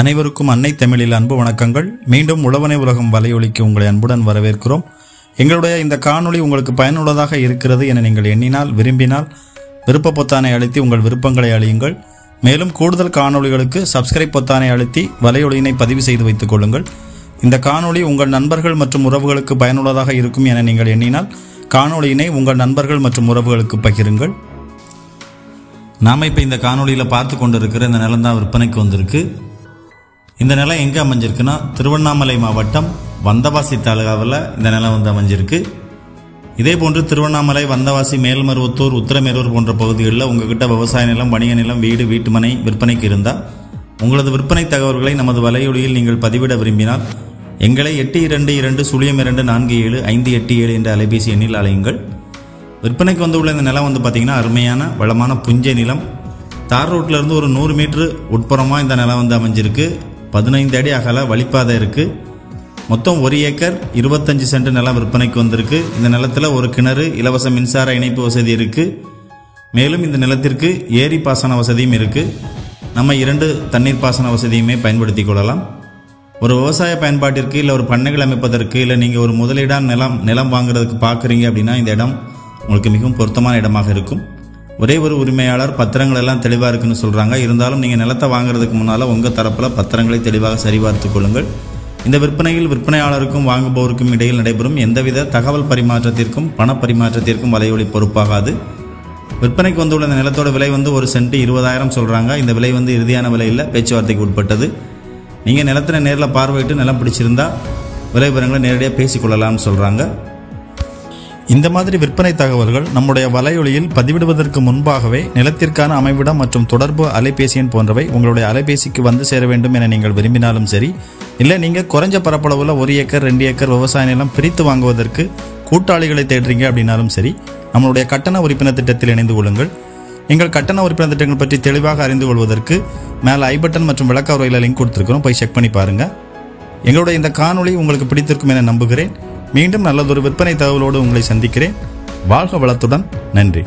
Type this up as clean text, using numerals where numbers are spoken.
அனைவருக்கும் அன்னை தமிழில் அன்பு வணக்கங்கள். மீண்டும் உழவனை உலகம் வலையொலிக்கு உங்களை அன்புடன் வரவேற்கிறோம். எங்களுடைய இந்த காணொளி உங்களுக்கு பயனுள்ளதாக இருக்கிறது என நீங்கள் எண்ணினால், விரும்பினால் விருப்ப பொத்தானை அழுத்தி உங்கள் விருப்பங்களை அழியுங்கள். மேலும் கூடுதல் காணொளிகளுக்கு சப்ஸ்கிரைப் பொத்தானை அழுத்தி வலையொலியினை பதிவு செய்து வைத்துக் கொள்ளுங்கள். இந்த காணொளி உங்கள் நண்பர்கள் மற்றும் உறவுகளுக்கு பயனுள்ளதாக இருக்கும் என நீங்கள் எண்ணினால் காணொளியினை உங்கள் நண்பர்கள் மற்றும் உறவுகளுக்கு பகிருங்கள். நாம் இப்போ இந்த காணொளியில் பார்த்து கொண்டு இருக்கிற இந்த நிலம் தான் விற்பனைக்கு வந்திருக்கு. இந்த நிலம் எங்கே அமைஞ்சிருக்குன்னா, திருவண்ணாமலை மாவட்டம் வந்தவாசி தாலுகாவில் இந்த நிலம் அமைஞ்சிருக்கு. இதே போன்று திருவண்ணாமலை, வந்தவாசி, மேல்மருவத்தூர், உத்திரமேரூர் போன்ற பகுதிகளில் உங்ககிட்ட விவசாய நிலம், வணிக நிலம், வீடு, வீட்டுமனை விற்பனைக்கு இருந்தால் உங்களது விற்பனை தகவல்களை நமது வலையொலியில் நீங்கள் பதிவிட விரும்பினால் எங்களை 8220247587 என்ற அலைபேசி எண்ணில் அழையுங்கள். விற்பனைக்கு வந்துள்ள இந்த நிலம் பார்த்தீங்கன்னா அருமையான வளமான புஞ்சை நிலம். தார் ரோட்டிலிருந்து ஒரு 100 மீட்டர் உட்புறமாக இந்த நிலம் அமைஞ்சிருக்கு. 15 அடி அகல வழிப்பாதை இருக்குது. மொத்தம் 1 ஏக்கர் 25 சென்ட் நிலம் விற்பனைக்கு வந்திருக்கு. இந்த நிலத்தில் ஒரு கிணறு, இலவச மின்சார இணைப்பு வசதி இருக்குது. மேலும் இந்த நிலத்திற்கு ஏரி பாசன வசதியும் இருக்குது. நம்ம 2 தண்ணீர் பாசன வசதியுமே பயன்படுத்தி கொள்ளலாம். ஒரு விவசாய பயன்பாட்டிற்கு இல்லை ஒரு பண்ணைகள் அமைப்பதற்கு இல்லை நீங்கள் ஒரு முதலீடான நிலம் வாங்குறதுக்கு பார்க்குறீங்க அப்படின்னா இந்த இடம் உங்களுக்கு மிகவும் பொருத்தமான இடமாக இருக்கும். ஒரே ஒரு உரிமையாளர், பத்திரங்கள் எல்லாம் தெளிவாக இருக்குன்னு சொல்கிறாங்க. இருந்தாலும் நீங்கள் நிலத்தை வாங்குறதுக்கு முன்னால் உங்கள் தரப்பில் பத்திரங்களை தெளிவாக சரிபார்த்து கொள்ளுங்கள். இந்த விற்பனையில் விற்பனையாளருக்கும் வாங்குபவருக்கும் இடையில் நடைபெறும் எந்தவித தகவல் பரிமாற்றத்திற்கும் பண பரிமாற்றத்திற்கும் வலையொலி பொறுப்பாகாது. விற்பனைக்கு வந்துள்ள இந்த நிலத்தோட விலை ஒரு சென்ட் 20,000 சொல்கிறாங்க. இந்த விலை இறுதியான விலை இல்லை, பேச்சுவார்த்தைக்கு உட்பட்டது. நீங்கள் நிலத்தினை நேரில் பார்வையிட்டு நிலம் பிடிச்சிருந்தா விலை விவரங்களை நேரடியாக பேசிக்கொள்ளலாம்னு சொல்கிறாங்க. இந்த மாதிரி விற்பனை தகவல்கள் நம்முடைய வலையொலியில் பதிவிடுவதற்கு முன்பாகவே நிலத்திற்கான அமைவிடம் மற்றும் தொடர்பு அலைபேசி எண் போன்றவை உங்களுடைய அலைபேசிக்கு வந்து சேர வேண்டும் என நீங்கள் விரும்பினாலும் சரி, இல்லை நீங்கள் குறைஞ்ச பரப்பளவுள்ள 1 ஏக்கர் 2 ஏக்கர் விவசாய நிலம் பிரித்து வாங்குவதற்கு கூட்டாளிகளை தேடுறீங்க அப்படின்னாலும் சரி, நம்மளுடைய கட்டண உறுப்பினர் திட்டத்தில் இணைந்து கொள்ளுங்கள். நீங்கள் கட்டண உறுப்பினர் திட்டங்கள் பற்றி தெளிவாக அறிந்து கொள்வதற்கு மேலே ஐ பட்டன் மற்றும் விளக்க உரையில் லிங்க் கொடுத்துருக்கிறோம், போய் செக் பண்ணி பாருங்கள். எங்களுடைய இந்த காணொளி உங்களுக்கு பிடித்திருக்கும் என நம்புகிறேன். மீண்டும் நல்லதொரு விற்பனை தகவலோடு உங்களை சந்திக்கிறேன். வாழ்க வளத்துடன். நன்றி.